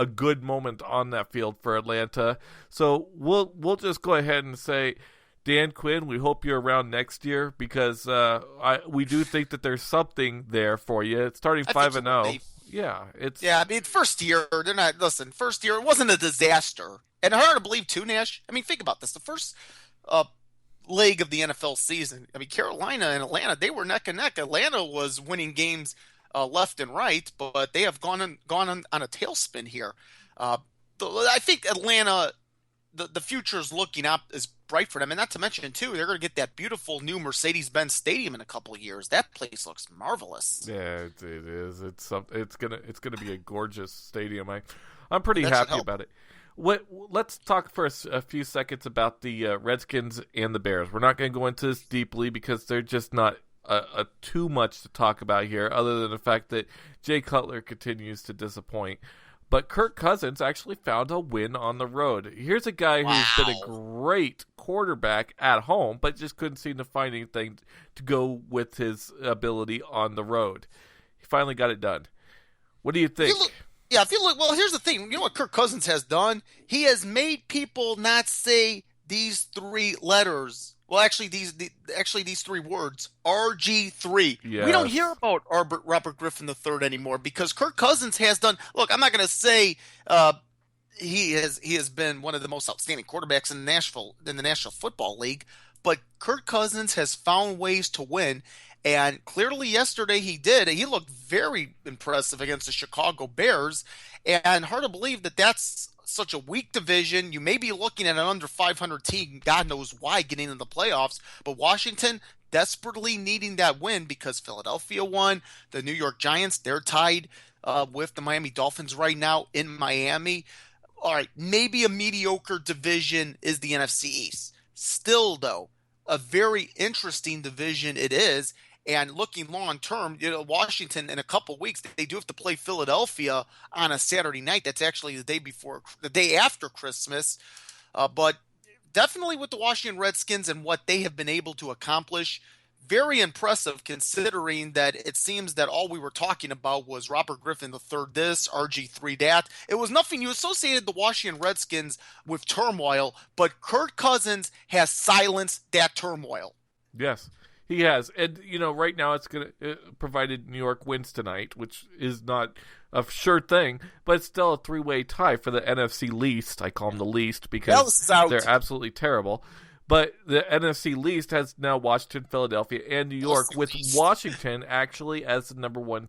a good moment on that field for Atlanta. So we'll just go ahead and say, Dan Quinn, we hope you're around next year because we do think that there's something there for you. It's starting 5-0. Yeah, it's first year they're not. Listen, first year it wasn't a disaster, and hard to believe too, Nash. I mean, think about this: the first leg of the NFL season. I mean, Carolina and Atlanta, they were neck and neck. Atlanta was winning games left and right, but they have gone on a tailspin here. I think Atlanta, the future is looking up is bright for them, and not to mention too, they're going to get that beautiful new Mercedes-Benz Stadium in a couple of years. That place looks marvelous. Yeah, it is. It's gonna be a gorgeous stadium. I'm pretty happy about it. Let's talk for a few seconds about the Redskins and the Bears. We're not going to go into this deeply because they're just not too much to talk about here, other than the fact that Jay Cutler continues to disappoint. But Kirk Cousins actually found a win on the road. Here's a guy who's been a great quarterback at home, but just couldn't seem to find anything to go with his ability on the road. He finally got it done. What do you think? If you look, well, here's the thing. You know what Kirk Cousins has done? He has made people not say these three letters. Well, actually, these three words, RG3. Yes. We don't hear about Robert Griffin III anymore because Kirk Cousins has done. Look, I'm not going to say he has been one of the most outstanding quarterbacks in the National Football League, but Kirk Cousins has found ways to win, and clearly yesterday he did. He looked very impressive against the Chicago Bears, and hard to believe that that's such a weak division. You may be looking at an under 500 team, God knows why, getting into the playoffs, but Washington desperately needing that win because Philadelphia won. The New York Giants, they're tied with the Miami Dolphins right now in Miami. All right, maybe a mediocre division is the NFC East. Still, though, a very interesting division it is. And looking long term, Washington in a couple weeks, they do have to play Philadelphia on a Saturday night. That's actually the day after Christmas. But definitely with the Washington Redskins and what they have been able to accomplish, very impressive considering that it seems that all we were talking about was Robert Griffin III this, RG3 that. It was nothing. You associated the Washington Redskins with turmoil, but Kirk Cousins has silenced that turmoil. Yes. He has, and right now it's provided New York wins tonight, which is not a sure thing, but it's still a three-way tie for the NFC least. I call them the least because they're absolutely terrible. But the NFC least has now Washington, Philadelphia, and New York, with Washington actually as the number one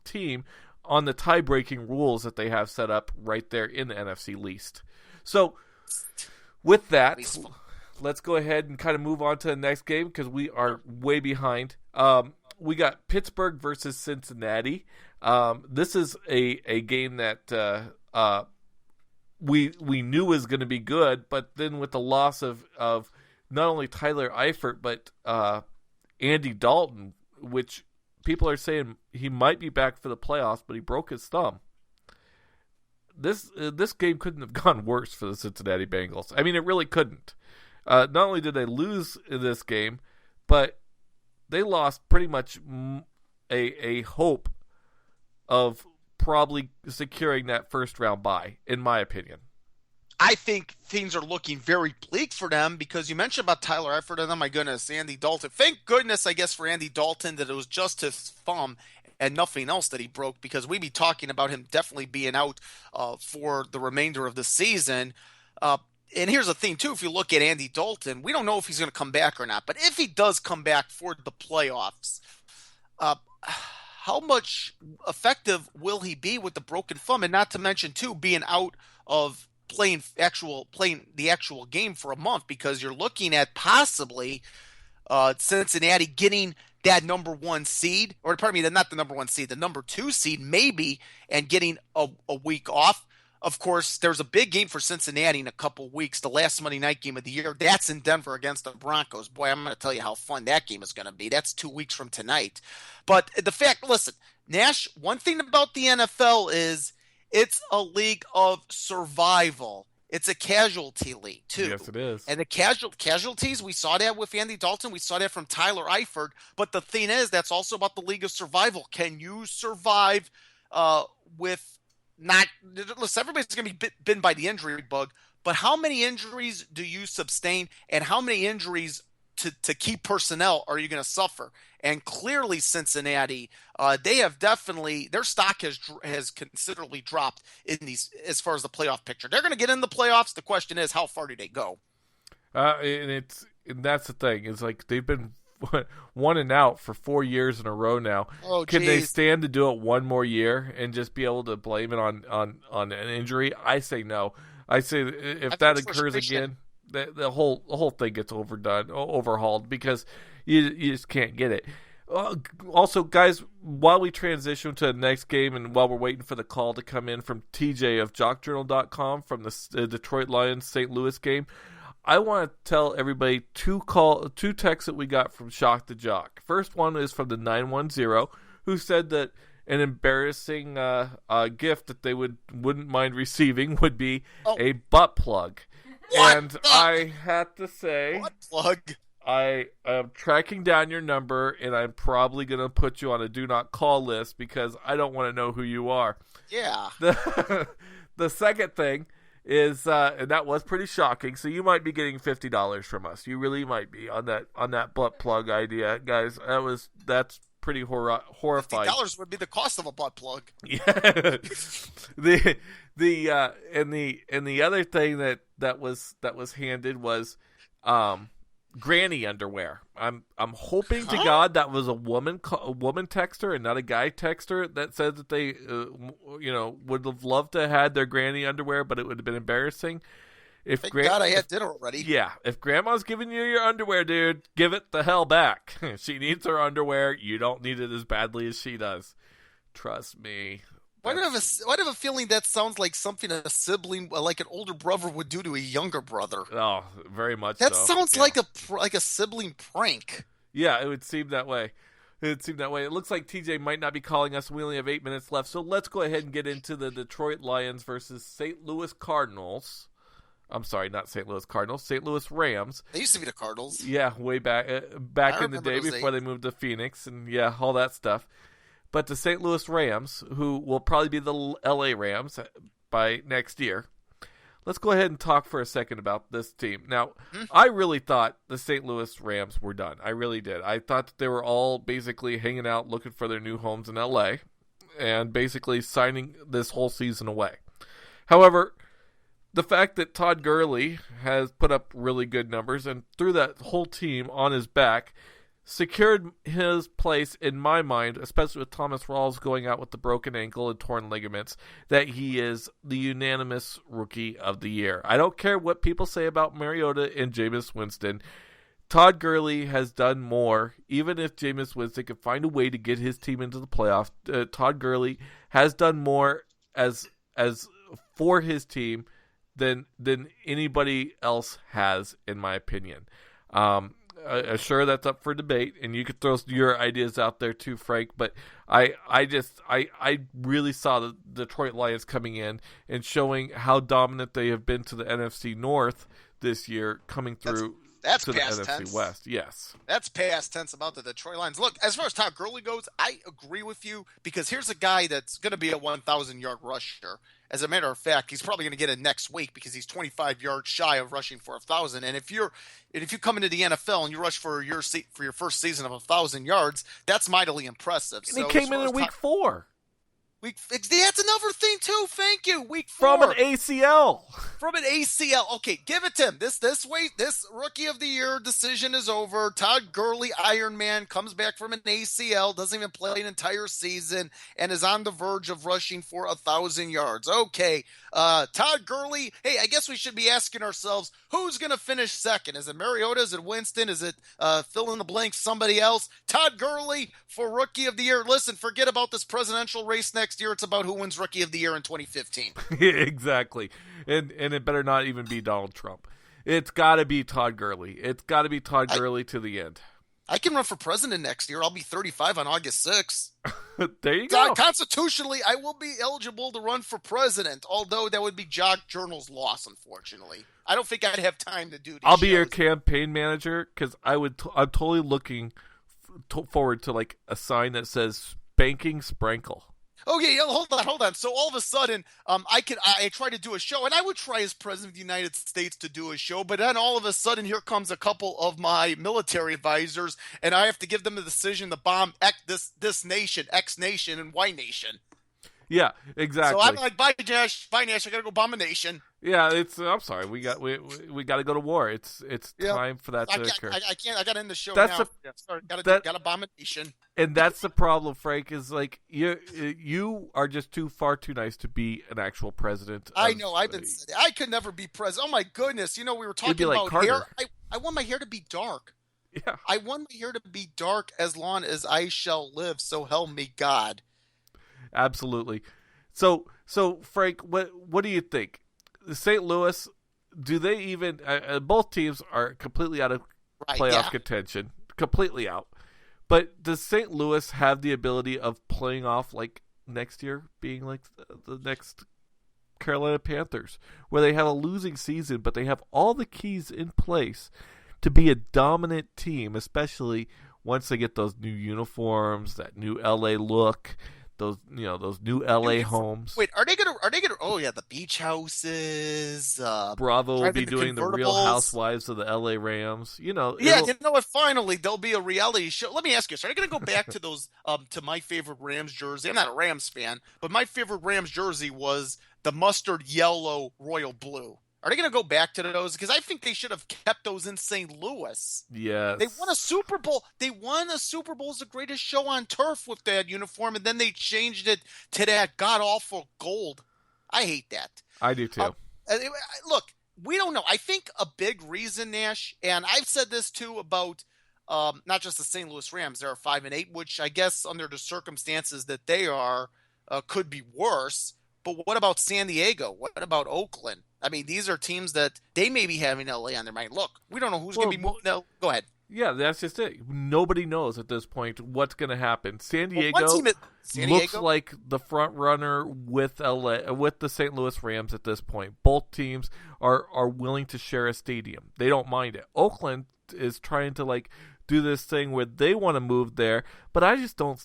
team on the tie-breaking rules that they have set up right there in the NFC least. So, with that, let's go ahead and kind of move on to the next game because we are way behind. We got Pittsburgh versus Cincinnati. This is a game that we knew was going to be good, but then with the loss of not only Tyler Eifert but Andy Dalton, which people are saying he might be back for the playoffs, but he broke his thumb. This game couldn't have gone worse for the Cincinnati Bengals. I mean, it really couldn't. Not only did they lose in this game, but they lost pretty much a hope of probably securing that first round bye, in my opinion. I think things are looking very bleak for them because you mentioned about Tyler Eifert and, oh my goodness, Andy Dalton. Thank goodness, I guess, for Andy Dalton that it was just his thumb and nothing else that he broke, because we'd be talking about him definitely being out for the remainder of the season. And here's the thing, too. If you look at Andy Dalton, we don't know if he's going to come back or not. But if he does come back for the playoffs, how much effective will he be with the broken thumb? And not to mention, too, being out of playing the actual game for a month, because you're looking at possibly Cincinnati getting that number one seed, or pardon me, not the number one seed, the number 2 seed maybe, and getting a week off. Of course, there's a big game for Cincinnati in a couple weeks, the last Monday night game of the year. That's in Denver against the Broncos. Boy, I'm going to tell you how fun that game is going to be. That's 2 weeks from tonight. But the fact, listen, Nash, one thing about the NFL is it's a league of survival. It's a casualty league, too. Yes, it is. And the casualties, we saw that with Andy Dalton. We saw that from Tyler Eifert. But the thing is, that's also about the league of survival. Can you survive with not listen, everybody's going to be bitten by the injury bug, but how many injuries do you sustain, and how many injuries to key personnel are you going to suffer? And clearly, Cincinnati, they have definitely, their stock has considerably dropped in these as far as the playoff picture. They're going to get in the playoffs. The question is, how far do they go? And that's the thing. It's like they've been one and out for 4 years in a row now. Oh, Can they stand to do it one more year and just be able to blame it on an injury? I say no. I say if that occurs again, the whole thing gets overhauled, because you just can't get it. Also, guys, while we transition to the next game and while we're waiting for the call to come in from TJ of JockJournal.com from the Detroit Lions St. Louis game, I want to tell everybody two texts that we got from Shock the Jock. First one is from the 910, who said that an embarrassing gift that they wouldn't mind receiving would be a butt plug. And I had to say, butt plug. I am tracking down your number, and I'm probably going to put you on a do not call list because I don't want to know who you are. Yeah. The second thing is, and that was pretty shocking. So you might be getting $50 from us. You really might be on that butt plug idea, guys. That's pretty horrifying. $50 would be the cost of a butt plug. Yeah. the other thing that was handed was granny underwear. I'm hoping to God that was a woman texter and not a guy texter that said that they would have loved to have had their granny underwear, but it would have been embarrassing. Thank God I had dinner already. Yeah, if grandma's giving you your underwear, dude, give it the hell back. She needs her underwear. You don't need it as badly as she does. Trust me. Why do I have a feeling that sounds like something a sibling, like an older brother, would do to a younger brother? Oh, very much that so. That sounds like a sibling prank. Yeah, it would seem that way. It looks like TJ might not be calling us. We only have 8 minutes left, so let's go ahead and get into the Detroit Lions versus St. Louis Cardinals. I'm sorry, not St. Louis Cardinals, St. Louis Rams. They used to be the Cardinals. Yeah, way back in the day before they moved to Phoenix, and yeah, all that stuff. But the St. Louis Rams, who will probably be the LA Rams by next year. Let's go ahead and talk for a second about this team. Now, I really thought the St. Louis Rams were done. I really did. I thought that they were all basically hanging out looking for their new homes in LA and basically signing this whole season away. However, the fact that Todd Gurley has put up really good numbers and threw that whole team on his back secured his place in my mind, especially with Thomas Rawls going out with the broken ankle and torn ligaments, that he is the unanimous Rookie of the Year. I don't care what people say about Mariota and Jameis Winston. Todd Gurley has done more. Even if Jameis Winston could find a way to get his team into the playoff, Todd Gurley has done more as for his team than anybody else has, in my opinion. Sure, that's up for debate, and you could throw your ideas out there too, Frank. But I really saw the Detroit Lions coming in and showing how dominant they have been to the NFC North this year, coming through to the NFC tense. West. Yes, that's past tense about the Detroit Lions. Look, as far as Todd Gurley goes, I agree with you, because here's a guy that's going to be a 1,000-yard rusher. As a matter of fact, he's probably going to get it next week because he's 25 yards shy of rushing for 1,000. And if you come into the NFL and you rush for your first season of 1,000 yards, that's mightily impressive. And he came in week 4. That's another thing too. Thank you. Week 4 from an ACL. From an ACL. Okay, give it to him. This Rookie of the Year decision is over. Todd Gurley, Iron Man, comes back from an ACL, doesn't even play an entire season, and is on the verge of rushing for 1,000 yards. Okay, Todd Gurley. Hey, I guess we should be asking ourselves, who's going to finish second? Is it Mariota? Is it Winston? Is it fill in the blank somebody else? Todd Gurley for Rookie of the Year. Listen, forget about this presidential race next year. It's about who wins Rookie of the Year in 2015. Exactly. And it better not even be Donald Trump. It's got to be Todd Gurley. It's got to be Todd Gurley to the end. I can run for president next year. I'll be 35 on August 6th. There you go. Constitutionally, I will be eligible to run for president, although that would be Jock Journal's loss, unfortunately. I don't think I'd have time to do these I'll be your campaign manager, because I'm totally looking forward to like a sign that says "Spanking Sprankle." Okay, yeah, hold on. So all of a sudden, I try to do a show, and I would try as president of the United States to do a show, but then all of a sudden, here comes a couple of my military advisors, and I have to give them the decision to bomb this nation, X nation, and Y nation. Yeah, So I'm exactly. like, bye, Nash, bye, Nash. I gotta go bomb a nation. Yeah, it's. I'm sorry. We got to go to war. It's Yeah, time for that I to can't. occur. I can't. I gotta end the show That's now. the Yeah, sorry, that gotta bomb a nation. and that's the problem, Frank. Is like you are just far too nice to be an actual president. I know. I could never be president. Oh my goodness! You know, we were You'd be talking like about Carter. hair. I want my hair to be dark. Yeah, I want my hair to be dark as long as I shall live. So help me God. absolutely. So Frank, what do you think? St. Louis, do they even? Both teams are completely out of Right? playoff Yeah. contention, completely out. But does St. Louis have the ability of playing off like next year being like the next Carolina Panthers, where they have a losing season, but they have all the keys in place to be a dominant team, especially once they get those new uniforms, that new LA look, those new LA homes. Wait, are they gonna? Are they gonna? Oh yeah, the beach houses. Bravo will be Driving the doing the Real convertibles. Housewives of the LA Rams. Yeah, It'll. you know what? Finally, there'll be a reality show. Let me ask you, so are you going to go back to those, to my favorite Rams jersey? I'm not a Rams fan, but my favorite Rams jersey was the mustard yellow royal blue. Are they going to go back to those? Because I think they should have kept those in St. Louis. They won a Yes, Super Bowl. They won a Super Bowl as the greatest show on turf with that uniform, and then they changed it to that god awful gold. I hate that. I do Uh, too. Look, we don't know. I think a big reason, Nash, and I've said this too about not just the St. Louis Rams. They're 5-8, which I guess under the circumstances that they are could be worse. But what about San Diego? What about Oakland? I mean, these are teams that they may be having LA on their mind. Look, we don't know who's going Well, to be moving. No, go ahead. yeah, that's just it. Nobody knows at this point what's going to happen. San Well, one Diego team is San looks Diego. like the front runner with LA with the St. Louis Rams at this point. Both teams are willing to share a stadium. They don't mind it. Oakland is trying to like do this thing where they want to move there, but I just don't.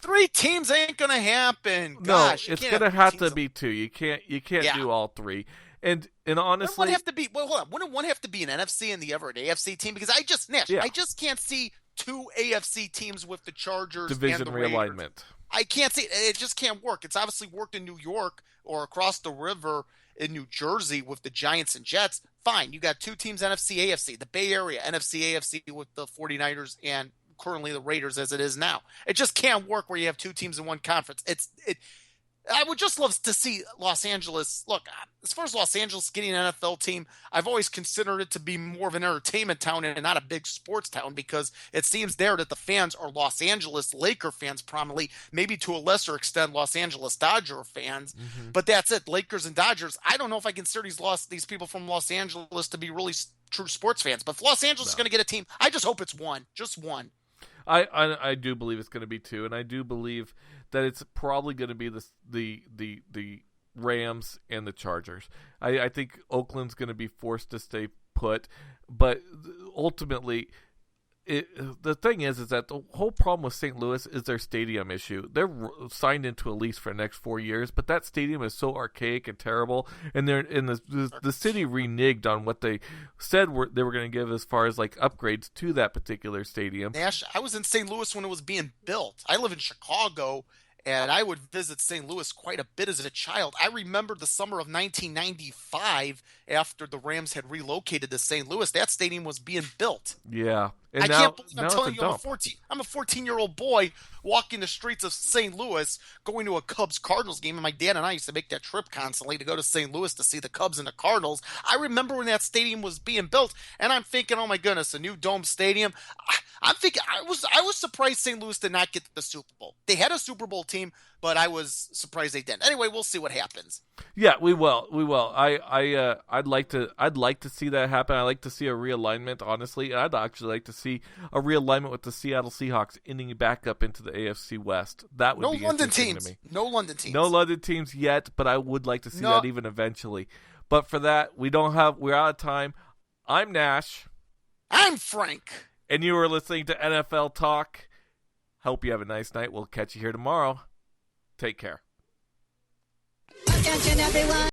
Three teams ain't going to happen. No, Gosh, you it's can't going to three have to teams. be two. You can't Yeah. do all three. And Wouldn't one honestly, have to be? Well, hold on. Wouldn't one have to be an NFC and the other an AFC team? Because I just Nash, yeah, I just can't see two AFC teams with the Chargers and division the Raiders. realignment. I can't see it. Just can't work. It's obviously worked in New York or across the river in New Jersey with the Giants and Jets. Fine, you got two teams NFC, AFC, the Bay Area NFC, AFC with the 49ers and currently the Raiders as it is now. It just can't work where you have two teams in one conference. I would just love to see Los Angeles. Look, as far as Los Angeles getting an NFL team, I've always considered it to be more of an entertainment town and not a big sports town because it seems there that the fans are Los Angeles Laker fans, prominently, maybe to a lesser extent Los Angeles Dodger fans. Hmm. But that's it. Lakers and Dodgers. I don't know if I consider these people from Los Angeles to be really true sports fans. But if Los Angeles is No. going to get a team, I just hope it's one, just one. I do believe it's going to be two, and I do believe that it's probably going to be the Rams and the Chargers. I think Oakland's going to be forced to stay put, but ultimately, the thing is that the whole problem with St. Louis is their stadium issue. They're signed into a lease for the next 4 years, but that stadium is so archaic and terrible, and the city reneged on what they said they were going to give as far as like upgrades to that particular stadium. Nash, I was in St. Louis when it was being built. I live in Chicago, and I would visit St. Louis quite a bit as a child. I remember the summer of 1995 after the Rams had relocated to St. Louis. That stadium was being built. Yeah, and I now can't believe I'm it's a telling you dump. I'm a 14-year-old boy walking the streets of St. Louis going to a Cubs Cardinals game, and my dad and I used to make that trip constantly to go to St. Louis to see the Cubs and the Cardinals. I remember when that stadium was being built, and I'm thinking, oh my goodness, a new dome stadium. I'm thinking I was surprised St. Louis did not get the Super Bowl. They had a Super Bowl team, but I was surprised they didn't. Anyway, we'll see what happens. Yeah, we will. We will. I'd like to see that happen. I'd like to see a realignment, honestly. I'd actually like to see a realignment with the Seattle Seahawks ending back up into the AFC West. That would No be London interesting teams. to me. No London teams. No London teams yet, but I would like to see No. that even eventually. But for that, we're out of time. I'm Nash, I'm Frank. and you are listening to NFL Talk. Hope you have a nice night. We'll catch you here tomorrow. Take care. Attention everyone,